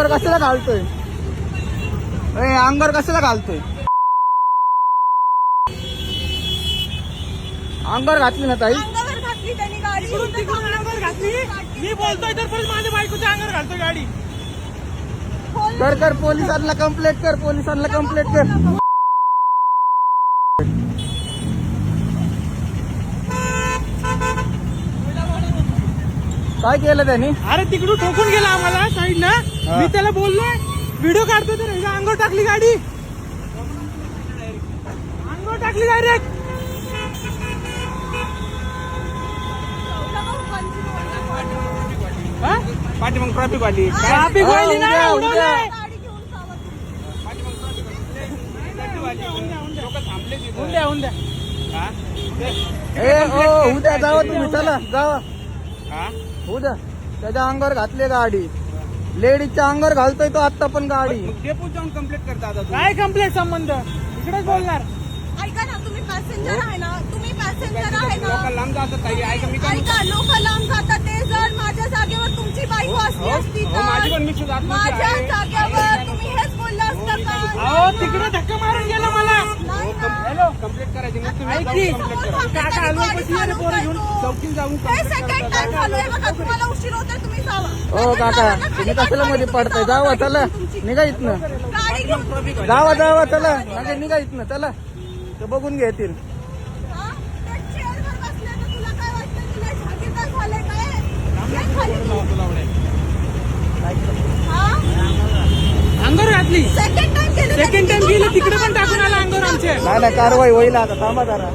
अंगावर कशाला घालतोय? अंगावर कशाला घालतोय? अंगावर घातली ना ताई? अंगावर घातली त्यांनी गाडी. अंगावर घातली. मी बोलतोय तर परत माझ्या बायकोच्या अंगावर घालतोय गाडी. कर पोलिसांना कंप्लेंट कर. पोलिसांना कंप्लेंट कर. काय केलं त्यांनी? अरे तिकडून ठोकून गेला आम्हाला साईडला. मी त्याला बोललोय व्हिडिओ काढतोय तर अंगावर टाकली गाडी. अंगावर टाकली डायरेक्ट. पाठी मग ट्रॅफिक वाली ट्रॅफिक वाली ना उडवलंय. उद्या जावा तुम्ही. चला जावा. उद्या त्याच्या अंगावर घातली गाडी. लेडीजच्या अंगावर घालतोय तो आता पण गाडी. डेपोत जाऊन कंप्लेंट करता. काय कंप्लेंट संबंध? इकडेच बोलणार. ऐका ना, तुम्ही पॅसेंजर आहे ना, तुम्ही पॅसेंजर आहे ना. लोक लांब जातात ताई. ऐका मी काय ऐका, लोक लांब जातात. ते जर माझ्या जागेवर तुमची बायको असली असती माझी पण तर मी सुद्धा माझ्या जागेवर तुम्ही हेच बोलला असता का? अहो तिकडे धक्का मारून गेला मला. नाही ना. हॅलो कंप्लेंट करायची मग तुम्ही ऐक जाऊन की. कंप्लेंट करा. काका हलवून कशी ये रे पोरं घेऊन. चौकीत जाऊन हे सेकंड टाइम झालोय बघा. तुम्हाला उशीर होतोय, तुम्ही जावा. हो काका तुम्ही कशाला मध्ये पडताय? जावा चला. निघा इथनं. गाडी घेऊन जावा चला. नाही निघा इथनं. चला ते बघून घेतील. हा? त्या चेअरवर बसले तर तुला काय वाटतं? तुला जागीरदार झालंय काय? ये खाली तू. हा? अंगावर घातली. सेकंड टाइम केलं. सेकंड टाइम गेलं तिकडे पण टाकून आला अंगावर आमच्या. नाही कारवाई होईल आता. थांबा जरा.